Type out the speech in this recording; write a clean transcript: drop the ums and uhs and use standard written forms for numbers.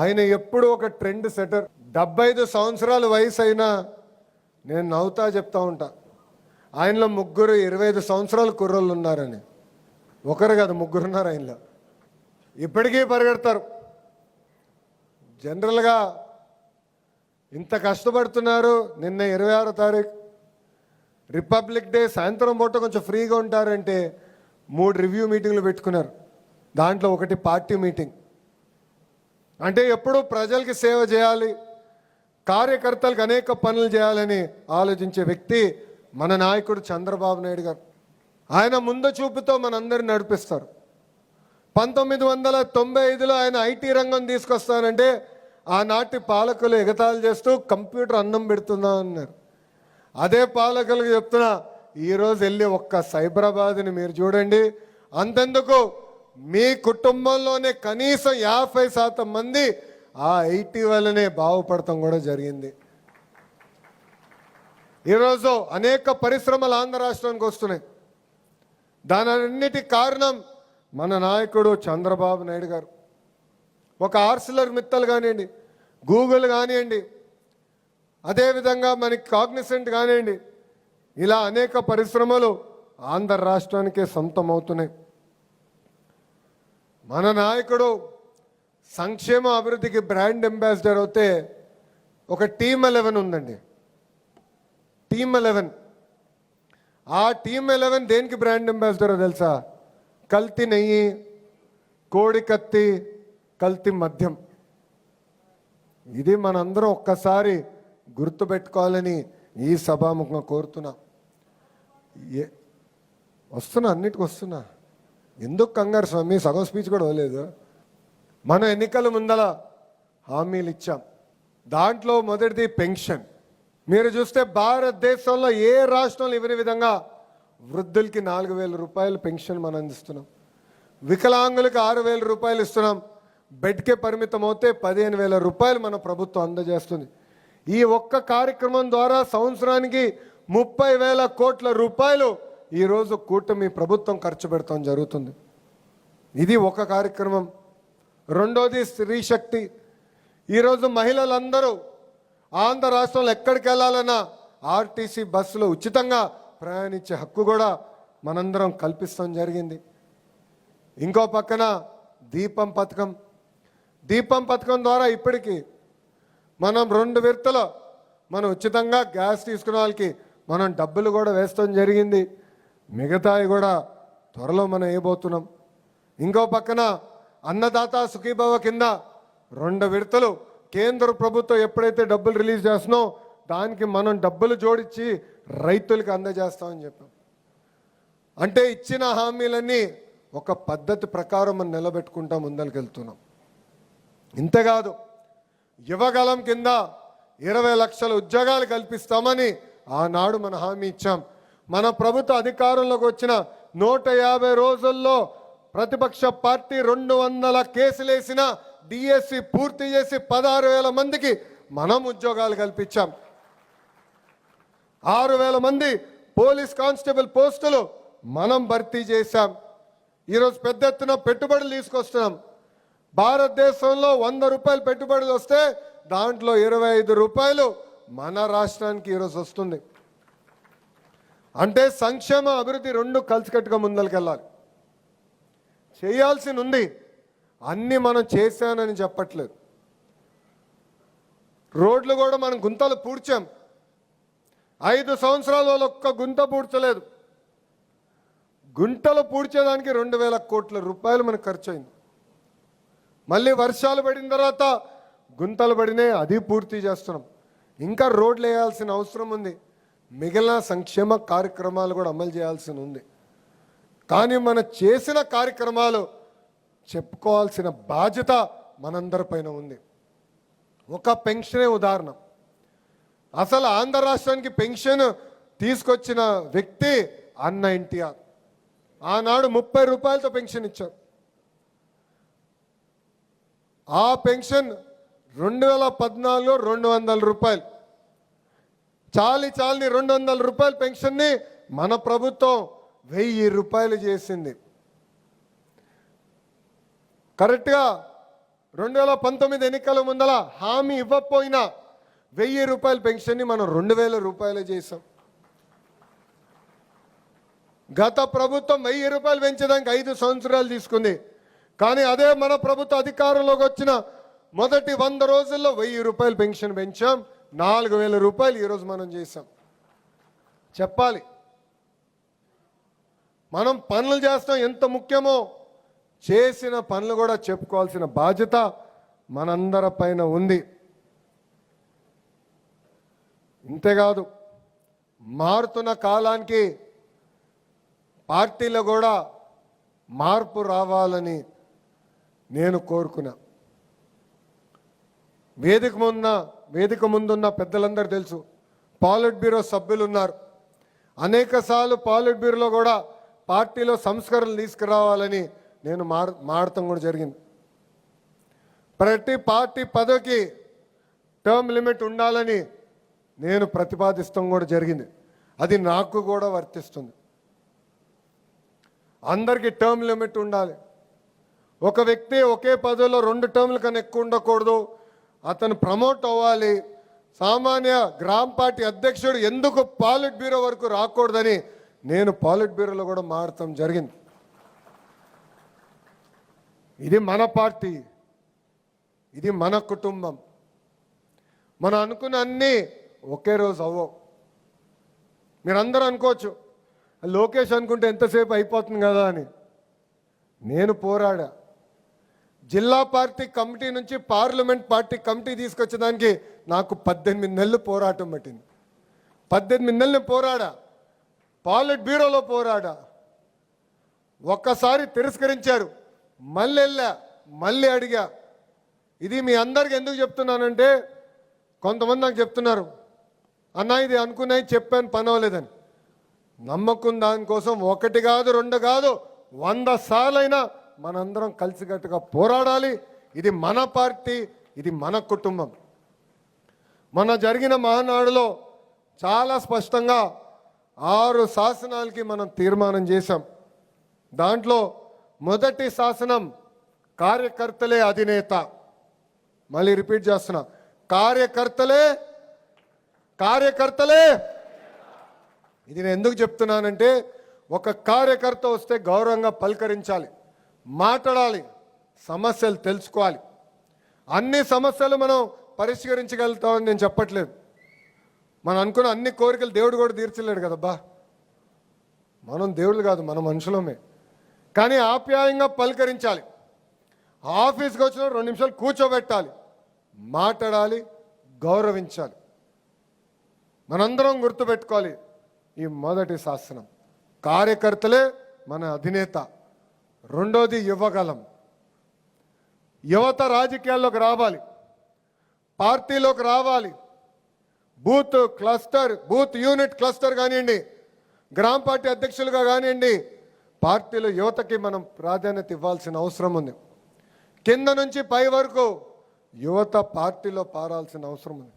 ఆయన ఎప్పుడు ఒక ట్రెండ్ సెటర్. 75 సంవత్సరాల వయసు అయినా నేను నవ్వుతా చెప్తా ఉంటా, ఆయనలో ముగ్గురు 25 సంవత్సరాల కుర్రోళ్ళు ఉన్నారని. ఒకరు కాదు, ముగ్గురు ఉన్నారు ఆయనలో. ఇప్పటికీ పరిగెడతారు. జనరల్గా ఇంత కష్టపడుతున్నారు. నిన్న 26వ తారీఖు రిపబ్లిక్ డే సాయంత్రం పూట కొంచెం ఫ్రీగా ఉంటారంటే 3 రివ్యూ మీటింగ్లు పెట్టుకున్నారు. దాంట్లో ఒకటి పార్టీ మీటింగ్. అంటే ఎప్పుడూ ప్రజలకి సేవ చేయాలి, కార్యకర్తలకు అనేక పనులు చేయాలని ఆలోచించే వ్యక్తి మన నాయకుడు చంద్రబాబు నాయుడు గారు. ఆయన ముందు చూపుతో మనందరిని నడిపిస్తారు. 1995లో ఆయన ఐటీ రంగం తీసుకొస్తానంటే ఆనాటి పాలకులు ఎగతాళి చేస్తూ కంప్యూటర్ అన్నం పెడుతుందా అన్నారు. అదే పాలకులకు చెప్తున్నా, ఈరోజు వెళ్ళి ఒక్క సైబరాబాద్ని మీరు చూడండి. అంతెందుకు, మీ కుటుంబంలోనే కనీసం 50% మంది ఆ ఐటీ వల్లనే బాగుపడటం కూడా జరిగింది. ఈరోజు అనేక పరిశ్రమలు ఆంధ్ర రాష్ట్రానికి వస్తున్నాయి. దానన్నిటి కారణం మన నాయకుడు చంద్రబాబు నాయుడు గారు. ఒక ఆర్సిలర్ మిత్తల్ కానివ్వండి, గూగుల్ కానివ్వండి, అదేవిధంగా మనకి కాగ్నిసెంట్ కానివ్వండి, ఇలా అనేక పరిశ్రమలు ఆంధ్ర రాష్ట్రానికే సొంతం అవుతున్నాయి. మన నాయకుడు సంక్షేమ అభివృద్ధికి బ్రాండ్ అంబాసిడర్ అవుతే ఒక టీమ్ 11 ఉందండి. టీమ్ 11. ఆ టీమ్ 11 దేనికి బ్రాండ్ అంబాసిడర్ తెలుసా? కల్తీ నెయ్యి, కోడి కత్తి, కల్తీ మద్యం. ఇది మనందరం ఒక్కసారి గుర్తుపెట్టుకోవాలని ఈ సభాముఖంగా కోరుతున్నా. వస్తున్నా, అన్నిటికి వస్తున్నా. ఎందుకు కంగారు స్వామి? సగం స్పీచ్ కూడా అవ్వలేదు. మనం ఎన్నికల ముందల హామీలు ఇచ్చాం. దాంట్లో మొదటిది పెన్షన్. మీరు చూస్తే భారతదేశంలో ఏ రాష్ట్రంలో ఇవ్వని విధంగా వృద్ధులకి 4,000 రూపాయలు పెన్షన్ మనం అందిస్తున్నాం. వికలాంగులకి 6,000 రూపాయలు ఇస్తున్నాం. బెడ్కే పరిమితం అవుతే 15,000 రూపాయలు మన ప్రభుత్వం అందజేస్తుంది. ఈ ఒక్క కార్యక్రమం ద్వారా సంవత్సరానికి 30,000 కోట్ల రూపాయలు ఈరోజు కూటమి ప్రభుత్వం ఖర్చు పెడతాం జరుగుతుంది. ఇది ఒక కార్యక్రమం. రెండోది స్త్రీ శక్తి. ఈరోజు మహిళలందరూ ఆంధ్ర రాష్ట్రంలో ఎక్కడికి వెళ్ళాలన్నా ఆర్టీసీ బస్సులో ఉచితంగా ప్రయాణించే హక్కు కూడా మనందరం కల్పిస్తాం జరిగింది. ఇంకో పక్కన దీపం పథకం. దీపం పథకం ద్వారా ఇప్పటికీ మనం 2 విడతలు మనం ఉచితంగా గ్యాస్ తీసుకునే వాళ్ళకి మనం డబ్బులు కూడా వేస్తాం జరిగింది. మిగతాయి కూడా త్వరలో మనం వేయబోతున్నాం. ఇంకో పక్కన అన్నదాత సుఖీభవ కింద 2 విడతలు కేంద్ర ప్రభుత్వం ఎప్పుడైతే డబ్బులు రిలీజ్ చేస్తున్నాో దానికి మనం డబ్బులు జోడించి రైతులకు అందజేస్తామని చెప్పాం. అంటే ఇచ్చిన హామీలన్నీ ఒక పద్ధతి ప్రకారం మనం నిలబెట్టుకుంటా ముందరికి వెళ్తున్నాం. ఇంతేకాదు, యువగలం కింద 20 లక్షల ఉద్యోగాలు కల్పిస్తామని ఆనాడు మన హామీ ఇచ్చాం. మన ప్రభుత్వ అధికారంలోకి వచ్చిన 150 రోజుల్లో ప్రతిపక్ష పార్టీ 200 కేసులేసిన డిఎస్సి పూర్తి చేసి 16,000 మందికి మనం ఉద్యోగాలు కల్పించాం. 6,000 మంది పోలీస్ కానిస్టేబుల్ పోస్టులు మనం భర్తీ చేశాం. ఈరోజు పెద్ద ఎత్తున పెట్టుబడులు తీసుకొస్తున్నాం. భారతదేశంలో 100 రూపాయలు పెట్టుబడులు వస్తే దాంట్లో 25 రూపాయలు మన రాష్ట్రానికి ఈరోజు వస్తుంది. అంటే సంక్షేమ అభివృద్ధి 2 కలిసికట్టుగా ముందరికెళ్ళాలి. చేయాల్సి ఉంది. అన్నీ మనం చేశానని చెప్పట్లేదు. రోడ్లు కూడా మనం గుంతలు పూడ్చాం. 5 సంవత్సరాల వాళ్ళు ఒక్క గుంత పూడ్చలేదు. గుంటలు పూడ్చేదానికి 2,000 కోట్ల రూపాయలు మనకు ఖర్చు అయింది. మళ్ళీ వర్షాలు పడిన తర్వాత గుంతలు పడినాయి, అది పూర్తి చేస్తున్నాం. ఇంకా రోడ్లు వేయాల్సిన అవసరం ఉంది. మిగిలిన సంక్షేమ కార్యక్రమాలు కూడా అమలు చేయాల్సి ఉంది. కానీ మనం చేసిన కార్యక్రమాలు చెప్పుకోవాల్సిన బాధ్యత మనందరిపైన ఉంది. ఒక పెన్షనే ఉదాహరణ. అసలు ఆంధ్ర రాష్ట్రానికి పెన్షన్ తీసుకొచ్చిన వ్యక్తి అన్న ఎన్టీఆర్. ఆనాడు 30 రూపాయలతో పెన్షన్ ఇచ్చారు. ఆ పెన్షన్ 2014లో 200 రూపాయలు. చాలని 200 రూపాయల పెన్షన్ని మన ప్రభుత్వం 1000 రూపాయలు చేసింది. కరెక్ట్గా 2019 ఎన్నికల ముందల హామీ ఇవ్వకపోయినా 1000 రూపాయల పెన్షన్ని మనం 2000 రూపాయలు చేసాం. గత ప్రభుత్వం 1000 రూపాయలు పెంచడానికి 5 సంవత్సరాలు తీసుకుంది. కానీ అదే మన ప్రభుత్వ అధికారంలోకి వచ్చిన మొదటి 100 రోజుల్లో 1000 రూపాయలు పెన్షన్ పెంచాం. 4000 రూపాయలు ఈరోజు మనం చేసాం. చెప్పాలి, మనం పనులు చేస్తాం ఎంత ముఖ్యమో, చేసిన పనులు కూడా చెప్పుకోవాల్సిన బాధ్యత మనందరి పైన ఉంది. ఇంతేకాదు, మారుతున్న కాలానికి పార్టీలో కూడా మార్పు రావాలని నేను కోరుకున్నా. వేదిక ముందున్న పెద్దలందరూ తెలుసు, పాలిట్ బ్యూరో సభ్యులు ఉన్నారు. అనేకసార్లు పాలిట్ బ్యూరోలో కూడా పార్టీలో సంస్కరణలు తీసుకురావాలని నేను మాడటం కూడా జరిగింది. ప్రతి పార్టీ పదవికి టర్మ్ లిమిట్ ఉండాలని నేను ప్రతిపాదిస్తాం కూడా జరిగింది. అది నాకు కూడా వర్తిస్తుంది. అందరికీ టర్మ్ లిమిట్ ఉండాలి. ఒక వ్యక్తి ఒకే పదవిలో 2 టర్మ్ల కన్నా ఎక్కువ ఉండకూడదు. అతను ప్రమోట్ అవ్వాలి. సామాన్య గ్రామ పార్టీ అధ్యక్షుడు ఎందుకు పాలిట్ బ్యూరో వరకు రాకూడదని నేను పాలిట్ బ్యూరోలో కూడా మారటం జరిగింది. ఇది మన పార్టీ, ఇది మన కుటుంబం. మనం అనుకున్న అన్నీ ఒకే రోజు అవ్వవు. మీరందరూ అనుకోవచ్చు, లోకేష్ అనుకుంటే ఎంతసేపు అయిపోతుంది కదా అని. నేను పోరాడా. జిల్లా పార్టీ కమిటీ నుంచి పార్లమెంట్ పార్టీ కమిటీ తీసుకొచ్చేదానికి నాకు 18 నెలలు పోరాటం పట్టింది. 18 నెలలు పోరాడా. పాలిట్ బ్యూరోలో పోరాడా. ఒక్కసారి తిరస్కరించారు, మళ్ళీ వెళ్ళా, మళ్ళీ అడిగా. ఇది మీ అందరికి ఎందుకు చెప్తున్నానంటే, కొంతమంది నాకు చెప్తున్నారు, అన్నా ఇది అనుకున్నాయి చెప్పాను పని అవ్వలేదని. నమ్మకం దానికోసం 1 కాదు 2 కాదు 100 సార్లైనా మనందరం కలిసికట్టుగా పోరాడాలి. ఇది మన పార్టీ, ఇది మన కుటుంబం. మన జరిగిన మహానాడులో చాలా స్పష్టంగా 6 శాసనాలకి మనం తీర్మానం చేశాం. దాంట్లో మొదటి శాసనం కార్యకర్తలే అధినేత. మళ్ళీ రిపీట్ చేస్తున్నా, కార్యకర్తలే. ఇది నేను ఎందుకు చెప్తున్నానంటే, ఒక కార్యకర్త వస్తే గౌరవంగా పలకరించాలి, మాట్లాడాలి, సమస్యలు తెలుసుకోవాలి. అన్ని సమస్యలు మనం పరిష్కరించగలుగుతామని నేను చెప్పట్లేదు. మనం అనుకున్న అన్ని కోరికలు దేవుడు కూడా తీర్చలేడు కదబ్బా. మనం దేవుళ్ళు కాదు, మన మనుషులమే. కానీ ఆప్యాయంగా పలకరించాలి. ఆఫీస్కి వచ్చిన 2 నిమిషాలు కూర్చోబెట్టాలి, మాట్లాడాలి, గౌరవించాలి. మనందరం గుర్తుపెట్టుకోవాలి, ఈ మొదటి శాసనం కార్యకర్తలే మన అధినేత. రెండోది యువగలం. యువత రాజకీయాల్లోకి రావాలి, పార్టీలోకి రావాలి. బూత్ యూనిట్ క్లస్టర్ కానివ్వండి, గ్రామ పార్టీ అధ్యక్షులుగా కానివ్వండి, పార్టీలో యువతకి మనం ప్రాధాన్యత ఇవ్వాల్సిన అవసరం ఉంది. కింద నుంచి పై వరకు యువత పార్టీలో పారాల్సిన అవసరం ఉంది.